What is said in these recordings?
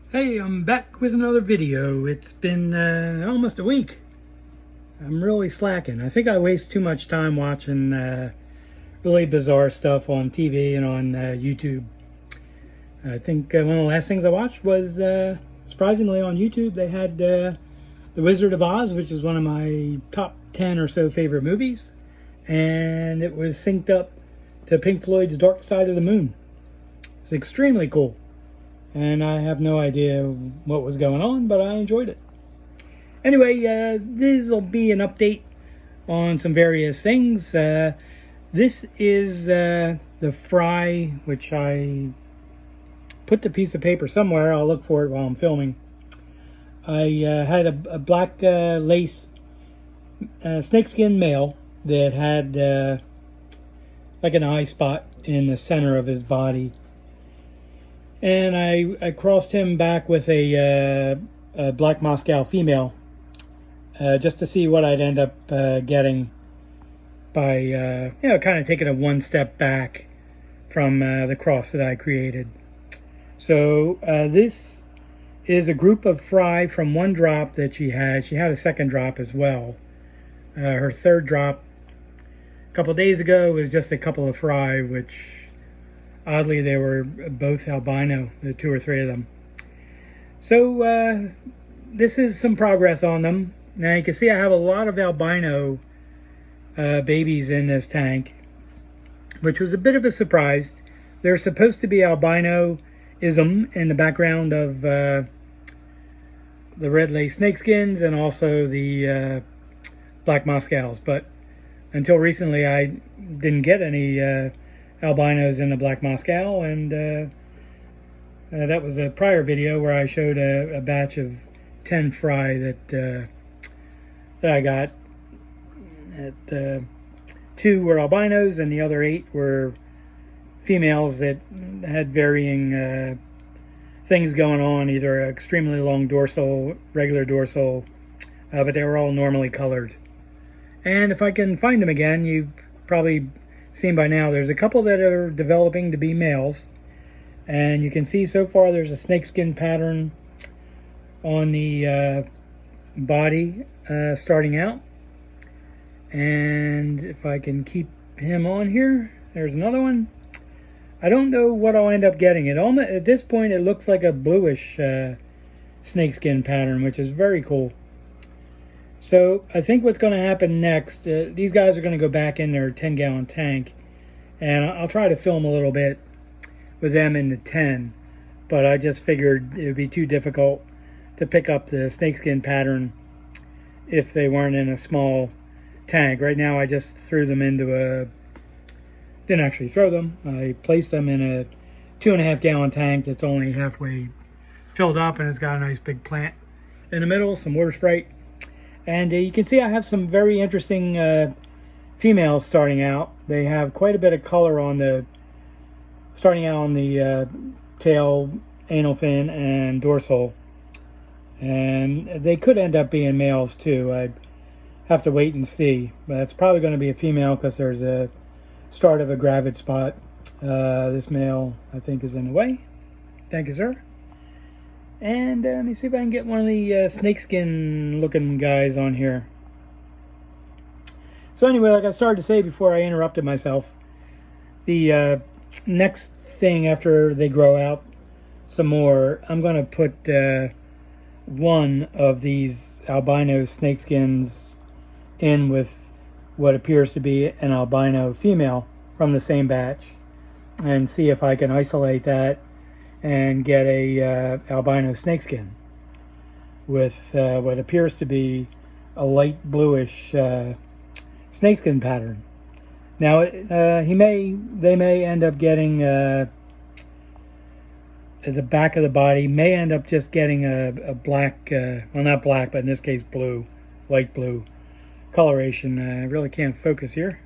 Hey, I'm back with another video. It's been almost a week. I'm really slacking. I think I waste too much time watching really bizarre stuff on TV and on YouTube. I think one of the last things I watched was, surprisingly on YouTube, they had The Wizard of Oz, which is one of my top 10 or so favorite movies. And it was synced up to Pink Floyd's Dark Side of the Moon. It's extremely cool. And I have no idea what was going on, but I enjoyed it. Anyway, this will be an update on some various things. This is the fry, which I put the piece of paper somewhere. I'll look for it while I'm filming. I had a black lace snakeskin male that had like an eye spot in the center of his body. And I crossed him back with a black Moscow female just to see what I'd end up getting by, kind of taking a one step back from the cross that I created. So this is a group of fry from one drop that she had. She had a second drop as well. Her third drop a couple days ago was just a couple of fry, which oddly, they were both albino, the two or three of them. So this is some progress on them. Now you can see I have a lot of albino babies in this tank, which was a bit of a surprise. There's supposed to be albinoism in the background of the Red Lace Snakeskins and also the Black Moscows, but until recently I didn't get any albinos in the Black Moscow, and that was a prior video where I showed a batch of 10 fry that I got. Two were albinos and the other 8 were females that had varying things going on, either extremely long dorsal, regular dorsal, but they were all normally colored. And if I can find them again, you've probably seen by now, there's a couple that are developing to be males, and you can see so far there's a snakeskin pattern on the body starting out. And if I can keep him on here, there's another one. I don't know what I'll end up getting. At this point it looks like a bluish snakeskin pattern, which is very cool. So I think what's going to happen next, these guys are going to go back in their 10-gallon tank, and I'll try to film a little bit with them in the 10, but I just figured it would be too difficult to pick up the snakeskin pattern if they weren't in a small tank. Right now I just threw them into didn't actually throw them, I placed them in a 2.5-gallon tank that's only halfway filled up, and it's got a nice big plant in the middle, some water sprite. And you can see I have some very interesting females starting out. They have quite a bit of color on starting out on the tail, anal fin, and dorsal. And they could end up being males too. I have to wait and see. But it's probably going to be a female because there's a start of a gravid spot. This male, I think, is in the way. Thank you, sir. And let me see if I can get one of the snakeskin looking guys on here. So anyway, like I started to say before I interrupted myself, the next thing after they grow out some more, I'm going to put one of these albino snakeskins in with what appears to be an albino female from the same batch, and see if I can isolate that and get a albino snakeskin with what appears to be a light bluish snakeskin pattern. Now they may end up getting at the back of the body, may end up just getting a black, well, not black, but in this case blue, light blue coloration. I really can't focus here.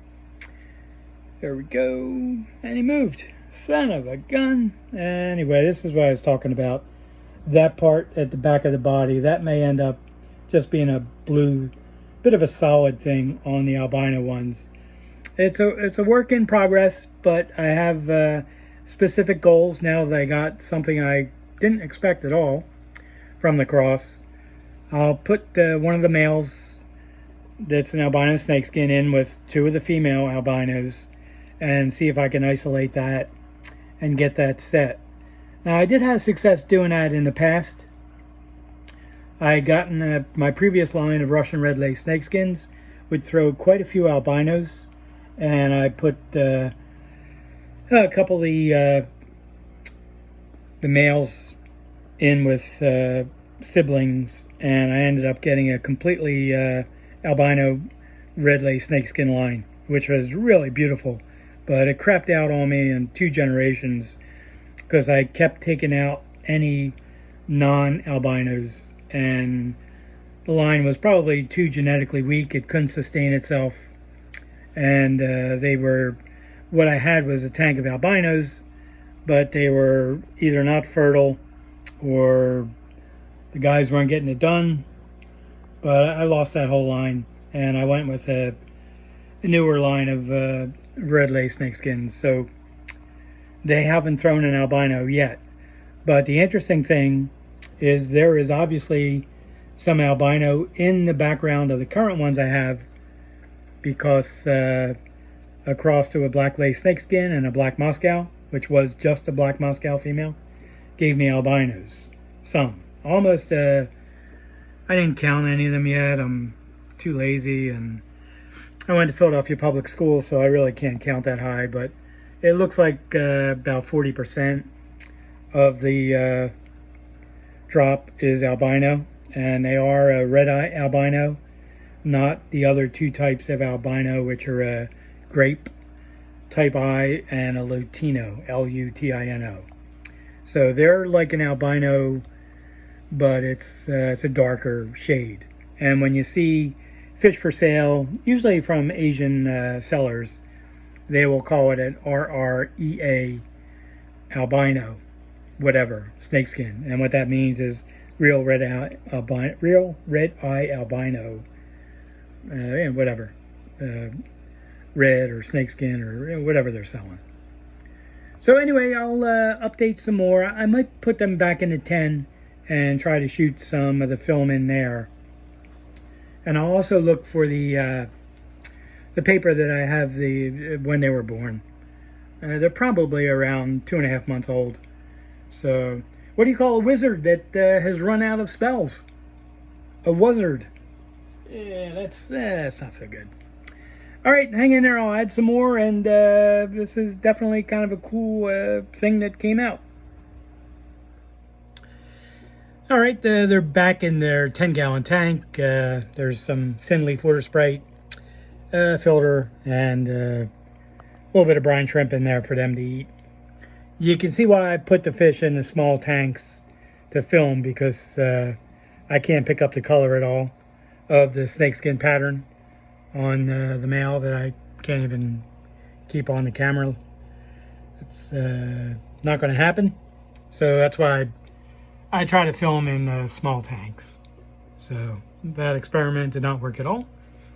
There we go, and he moved. Son of a gun. Anyway, this is what I was talking about. That part at the back of the body, that may end up just being a blue, bit of a solid thing on the albino ones. It's a work in progress, but I have specific goals now that I got something I didn't expect at all from the cross. I'll put one of the males that's an albino snakeskin in with two of the female albinos and see if I can isolate that and get that set. Now, I did have success doing that in the past. I had gotten my previous line of Russian Red Lace Snakeskins would throw quite a few albinos, and I put a couple of the males in with siblings, and I ended up getting a completely albino red lace snakeskin line, which was really beautiful. But it crapped out on me in 2 generations because I kept taking out any non-albinos, and the line was probably too genetically weak. It couldn't sustain itself, and they were, what I had was a tank of albinos, but they were either not fertile or the guys weren't getting it done. But I lost that whole line, and I went with a newer line of red lace snakeskins. So they haven't thrown an albino yet. But the interesting thing is there is obviously some albino in the background of the current ones I have, because a cross to a black lace snakeskin and a black Moscow, which was just a black Moscow female, gave me albinos. Some. Almost, I didn't count any of them yet. I'm too lazy, and I went to Philadelphia Public School, so I really can't count that high, but it looks like about 40% of the drop is albino, and they are a red eye albino, not the other 2 types of albino, which are a grape type eye and a Lutino, L-U-T-I-N-O. So they're like an albino, but it's a darker shade. And when you see fish for sale, usually from Asian sellers, they will call it an RREA albino, whatever, snakeskin. And what that means is real red eye albino, and whatever, red or snakeskin or whatever they're selling. So anyway, I'll update some more. I might put them back into 10 and try to shoot some of the film in there. And I'll also look for the paper that I have when they were born. They're probably around 2.5 months old. So, what do you call a wizard that has run out of spells? A wuzzard. Yeah, that's not so good. All right, hang in there. I'll add some more, and this is definitely kind of a cool thing that came out. All right, they're back in their 10-gallon tank. There's some thin leaf water sprite, filter, and a little bit of brine shrimp in there for them to eat. You can see why I put the fish in the small tanks to film, because I can't pick up the color at all of the snakeskin pattern on the male that I can't even keep on the camera. It's not going to happen. So that's why I try to film in small tanks. So that experiment did not work at all.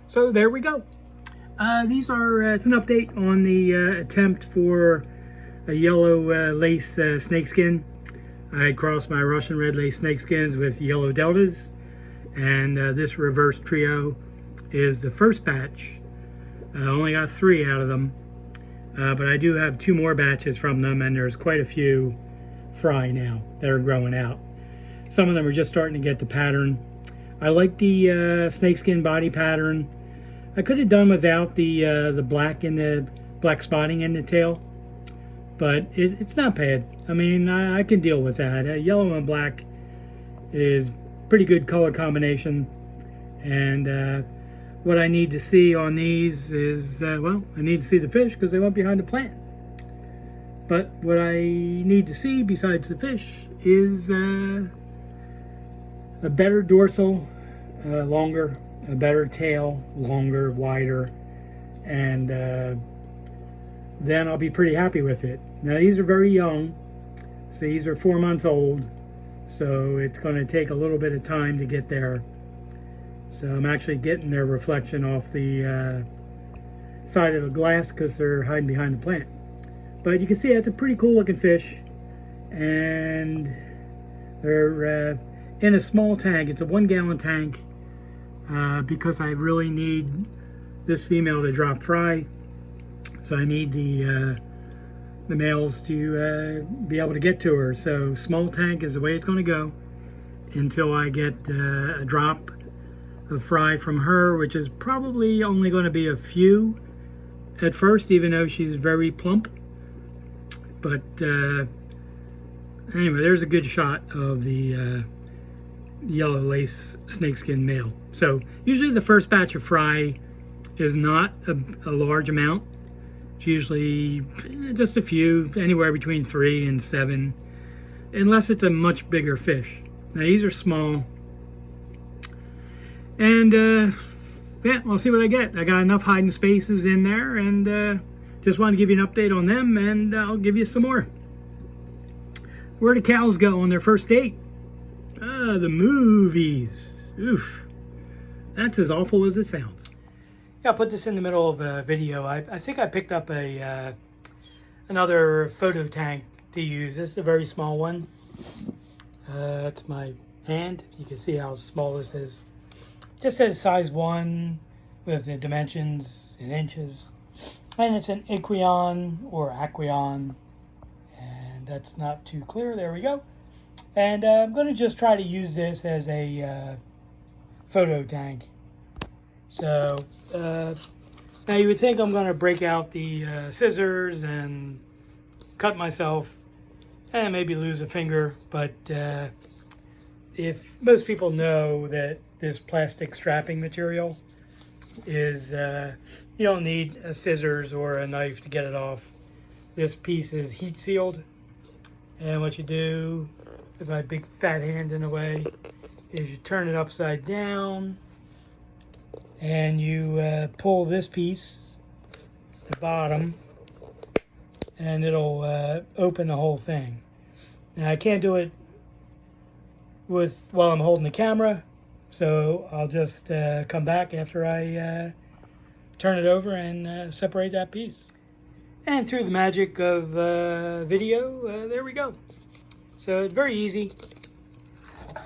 So there we go. These are, it's an update on the attempt for a yellow lace snakeskin. I crossed my Russian Red Lace Snakeskins with yellow deltas, and this reverse trio is the first batch. I only got 3 out of them, but I do have 2 more batches from them, and there's quite a few fry now that are growing out. Some of them are just starting to get the pattern. I like the snakeskin body pattern. I could have done without the black and the black spotting in the tail, but it's not bad. I mean, I can deal with that. Yellow and black is pretty good color combination, and what I need to see on these is, well, I need to see the fish because they went behind the plant. But what I need to see besides the fish is a better dorsal, longer, a better tail, longer, wider, and then I'll be pretty happy with it. Now, these are very young, so these are 4 months old, so it's going to take a little bit of time to get there. So I'm actually getting their reflection off the side of the glass because they're hiding behind the plant. But you can see it's a pretty cool looking fish, and They're in a small tank. It's a 1 gallon tank because I really need this female to drop fry. So I need the males to be able to get to her. So small tank is the way it's going to go until I get a drop of fry from her, which is probably only going to be a few at first, even though she's very plump. But anyway, there's a good shot of the Yellow Lace Snakeskin male. So usually the first batch of fry is not a large amount. It's usually just a few, anywhere between 3 and 7, unless it's a much bigger fish. Now these are small. And yeah, we'll see what I get. I got enough hiding spaces in there, and just wanted to give you an update on them, and I'll give you some more. Where do cows go on their first date? The movies. Oof. That's as awful as it sounds. Yeah, I'll put this in the middle of a video. I think I picked up another photo tank to use. This is a very small one. It's my hand. You can see how small this is. Just says size 1 with the dimensions in inches. And it's an Equion or Aquion. And that's not too clear. There we go. And I'm going to just try to use this as a photo tank. So now you would think I'm going to break out the scissors and cut myself and maybe lose a finger. But if most people know that this plastic strapping material is, you don't need a scissors or a knife to get it off. This piece is heat sealed. And what you do with my big fat hand in the way is you turn it upside down and you pull this piece, the bottom, and it'll open the whole thing. Now I can't do it while I'm holding the camera, so I'll just come back after I turn it over and separate that piece. And through the magic of video, there we go. So it's very easy,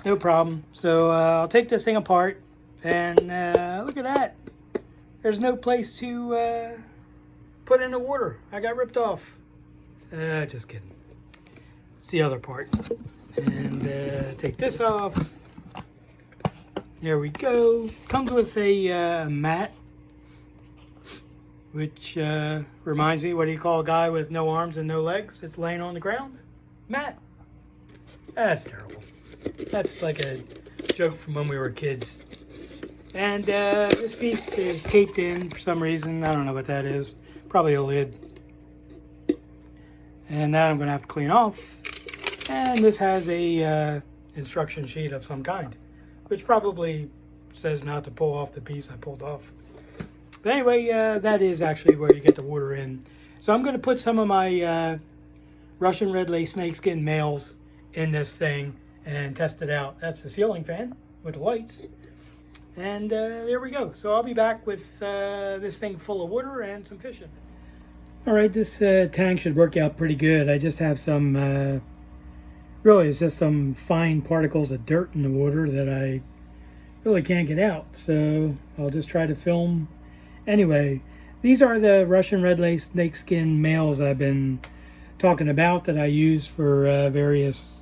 no problem. So I'll take this thing apart, and look at that. There's no place to put in the water. I got ripped off. Just kidding. It's the other part. And take this off. There we go. Comes with a mat, which reminds me, what do you call a guy with no arms and no legs? It's laying on the ground? Mat. That's terrible. That's like a joke from when we were kids. And this piece is taped in for some reason. I don't know what that is. Probably a lid. And that I'm going to have to clean off. And this has a instruction sheet of some kind, which probably says not to pull off the piece I pulled off. But anyway, that is actually where you get the water in. So I'm going to put some of my Russian Red Lace Snakeskin males in this thing and test it out. That's the ceiling fan with the lights. And there we go. So I'll be back with this thing full of water and some fishing. All right, this tank should work out pretty good. I just have some, really it's just some fine particles of dirt in the water that I really can't get out. So I'll just try to film. Anyway, these are the Russian Red Lace Snakeskin males I've been talking about that I use for various,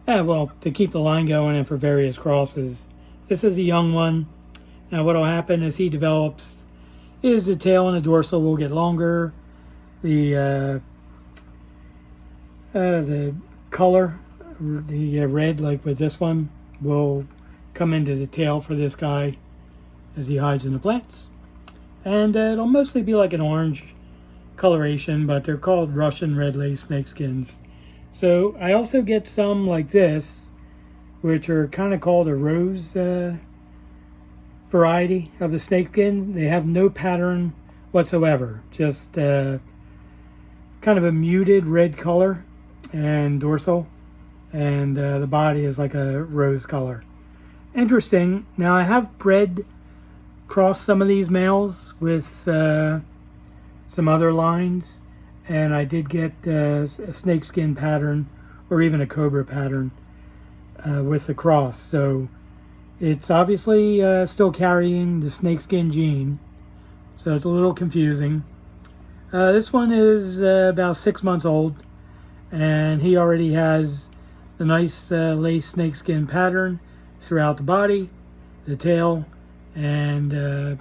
well, to keep the line going and for various crosses. This is a young one. Now what will happen as he develops is the tail and the dorsal will get longer. The color, the red, like with this one, will come into the tail for this guy as he hides in the plants. And it'll mostly be like an orange coloration, but they're called Russian Red Lace Snakeskins. So I also get some like this, which are kind of called a rose variety of the snakeskin. They have no pattern whatsoever, just kind of a muted red color and dorsal, and the body is like a rose color. Interesting. Now I have crossed some of these males with some other lines, and I did get a snakeskin pattern or even a cobra pattern. with the cross. So it's obviously still carrying the snakeskin gene, so it's a little confusing. This one is about 6 months old, and he already has the nice lace snakeskin pattern throughout the body, the tail, and the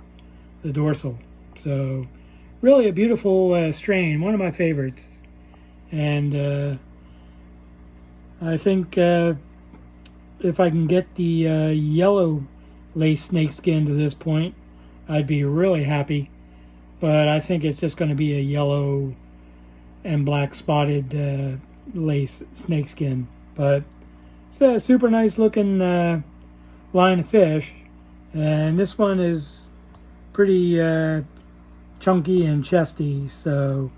dorsal. So really a beautiful strain, one of my favorites. And I think if I can get the yellow lace snakeskin to this point, I'd be really happy. But I think it's just going to be a yellow and black spotted lace snakeskin. But it's a super nice looking line of fish. And this one is pretty chunky and chesty, so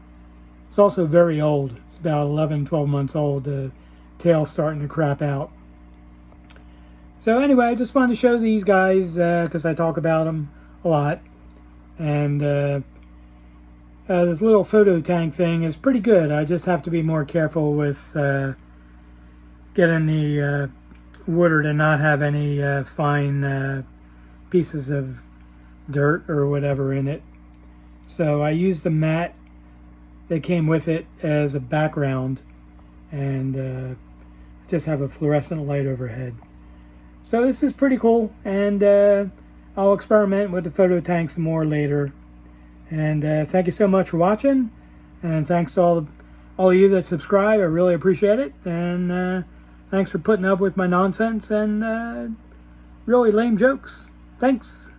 it's also very old. It's about 11, 12 months old. The tail's starting to crap out. So anyway, I just wanted to show these guys because I talk about them a lot. And this little photo tank thing is pretty good. I just have to be more careful with getting the water to not have any fine pieces of dirt or whatever in it. So I used the mat that came with it as a background, and just have a fluorescent light overhead. So this is pretty cool, and I'll experiment with the photo tank some more later. And thank you so much for watching, and thanks to all of you that subscribe. I really appreciate it, and thanks for putting up with my nonsense and really lame jokes. Thanks.